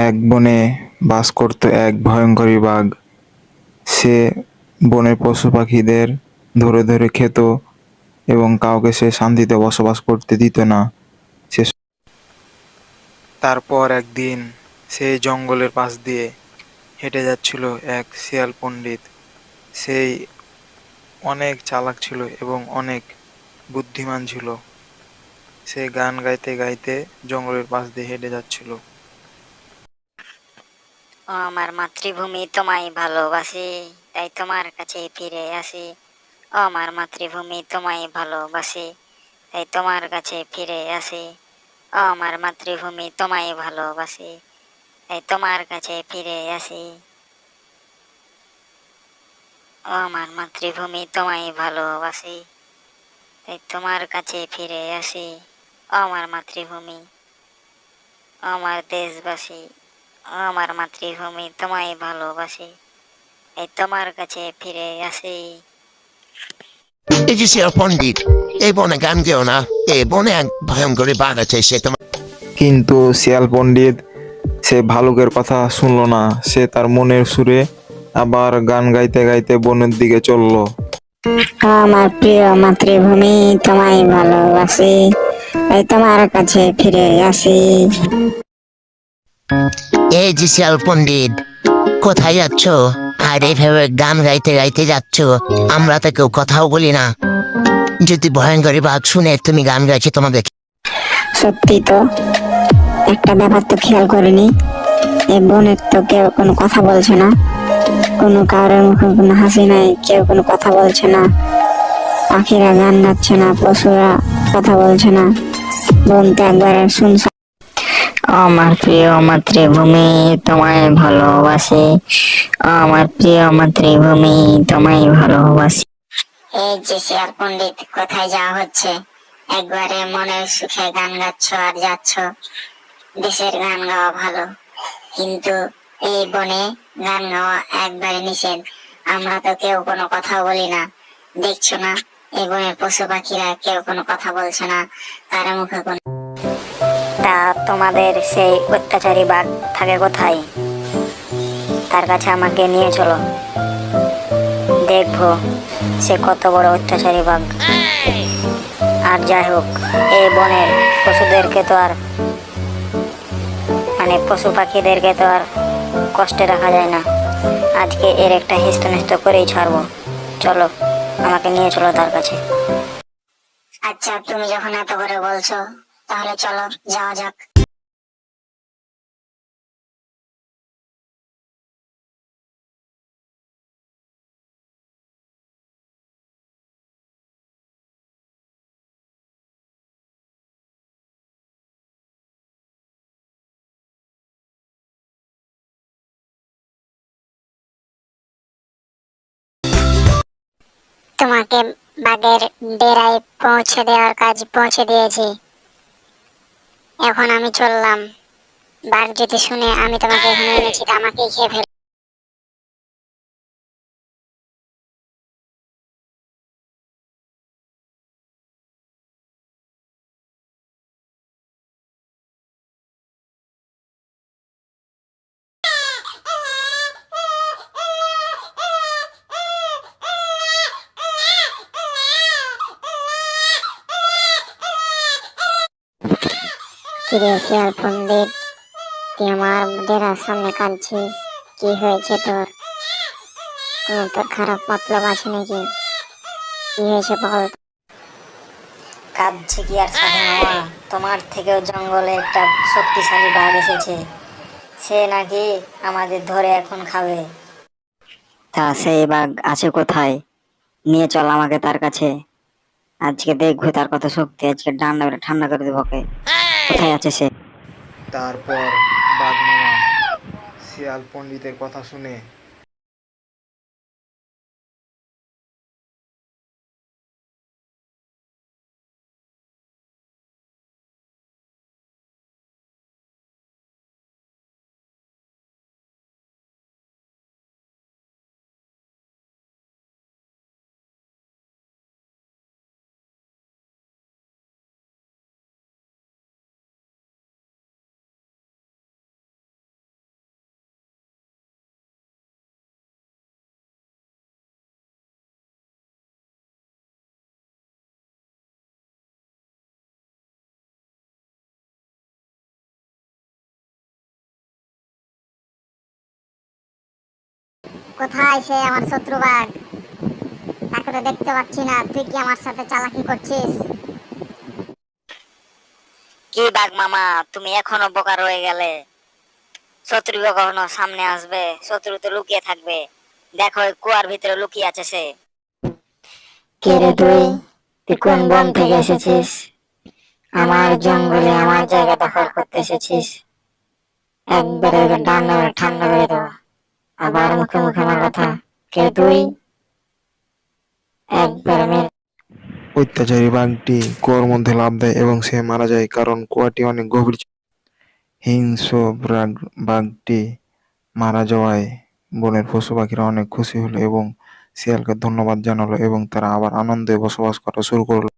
এক বনে বাস করত এক ভয়ঙ্করী বাঘ। সে বনের পশু পাখিদের ধরে ধরে খেত এবং কাউকে সে শান্তিতে বসবাস করতে দিত না। সে তারপর একদিন সেই জঙ্গলের পাশ দিয়ে হেঁটে যাচ্ছিল এক শিয়াল পণ্ডিত। সেই অনেক চালাক ছিল এবং অনেক বুদ্ধিমান ছিল। সে গান গাইতে গাইতে জঙ্গলের পাশ দিয়ে হেঁটে যাচ্ছিল। ও আমার মাতৃভূমি তোমায় ভালোবাসি, তাই তোমার কাছে ফিরে আসি। ও আমার মাতৃভূমি তোমায় ভালোবাসি, তাই তোমার কাছে ফিরে আসি। ও আমার মাতৃভূমি তোমায় ভালোবাসি, তাই তোমার কাছে ফিরে আসি। ও আমার মাতৃভূমি তোমায় ভালোবাসি, তাই তোমার কাছে ফিরে আসি। ও আমার মাতৃভূমি, ও আমার দেশবাসী, ও আমার মাতৃভূমি তোমায় ভালোবাসি, তাই তোমার কাছে ফিরে আসি। এই যে শিয়াল পণ্ডিত, এই বনে গান গেও না। এই বনে এক ভয়ঙ্করী বাঘ আছে, সে তোমার। কিন্তু শিয়াল পণ্ডিত সে ভালুকের কথা শুনল না। সে তার মনের সুরে আবার গান গাইতে গাইতে বনের দিকে চলল। আমার প্রিয় মাতৃভূমি তোমায় ভালোবাসি, তাই তোমার কাছে ফিরে আসি। এই যে শিয়াল পণ্ডিত, কোথায় যাচ্ছ? আর এইভাবে গান গাইতে গাইতে যাচ্ছ, আমরা তো কেউ কথাও বলি না। যদি ভয়ঙ্করী বাঘ শুনে তুমি গান গাইছো তোমাদের। সত্যি তো, একটা ব্যাপার তো খেয়াল করিনি। এই বনের তো কেউ কোনো কথা বলছে না, কোনো কারোর মুখে কোনো হাসি নাই, কেউ কোনো কথা বলছে না, পাখিরা গান গাচ্ছে না, পশুরা কথা বলছে না, বন তো একবারে শুনছে। আমার প্রিয় মাতৃভূমি তোমায় ভালোবাসি, আমার প্রিয় মাতৃভূমি তোমায় ভালোবাসি। এই যে শিয়াল পণ্ডিত, কোথায় যাওয়া হচ্ছে? একবারে মনের সুখে গান গাচ্ছ আর যাচ্ছ। দেশের গান গাওয়া ভালো, কিন্তু এই বনে গান গাওয়া একবারে নিষেধ। আমরা তো কেউ কোনো কথা বলি না, দেখছো না? এই বনের পশু পাখিরা কেউ কোনো কথা বলছে না, কারো মুখে কোনো। তা তোমাদের সেই অত্যাচারী বাঘ থাকে কোথায়? তার কাছে আমাকে নিয়ে চলো, দেখবো সে কত বড় অত্যাচারী বাঘ। আর যাই হোক, এই বনের পশুদেরকে তো আর, মানে পশু পাখিদেরকে তো আর কষ্টে রাখা যায় না। আজকে এর একটা হেস্তনেস্ত করেই ছাড়বো। চলো, আমাকে নিয়ে চলো তার কাছে। আচ্ছা, তুমি যখন এত করে বলছো, তাহলে চলো যাওয়া যাক। তোমাকে বাঘের ডেরায় পৌঁছে দেওয়ার কাজ পৌঁছে দিয়েছি। এখন আমি চললাম। বাঘ যদি শুনে আমি তোমাকে এখানে এনেছি, তা আমাকেই খেয়ে ফেলবে। কিরে শিয়াল পণ্ডিত, তুই আমার ডেরার সামনে কাঁদছিস? কি হয়েছে তোর? কোনো তোর খারাপ মতলব আছে নাকি? কি হয়েছে বল। কাঁদছে কি আর সাধে মামা, তোমার থেকেও জঙ্গলে একটা শক্তিশালী বাঘ এসেছে। সে নাকি আমাদের ধরে এখন খাবে। তা সেই বাঘ আছে কোথায়? নিয়ে চল আমাকে তার কাছে। আজকে দেখবো তার কত শক্তি, আজকে ডান্ডা করে ঠান্ডা করে দেবো ওকে। কোথায় আছে সে? তারপর বাঘ মামা শিয়াল পণ্ডিতের কথা শুনে কোথায় সে আমার শত্রু বাঘ? তাকে তো দেখতে পাচ্ছি না। তুই কি আমার সাথে চালাকি করছিস? কি বাঘ মামা, তুমি এখনো বোকা রয়ে গেলে? শত্রু কখনো সামনে আসবে? শত্রু তো লুকিয়ে থাকবে। দেখো ওই কুয়ার ভিতরে লুকিয়ে আছে সে। কে রে তুই? তুই কোন বন থেকে এসেছিস? আমার জঙ্গলে আমার জায়গা দখল করতে এসেছিস? একবারে ওকে ডান মেরে ঠান্ডা করে দেবো। আবার মুখে মুখে আমার কথা। কে তুই? একবারে মেরে অত্যাচারী বাঘটি কুয়ার মধ্যে লাফ দেয় এবং সে মারা যায় কারণ কুয়াটি অনেক গভীর ছিল। হিংস্র বাঘটি মারা যাওয়ায় বনের পশু পাখিরা অনেক খুশি হলো এবং শিয়ালকে ধন্যবাদ জানালো এবং তারা আবার আনন্দে বসবাস করা শুরু করলো।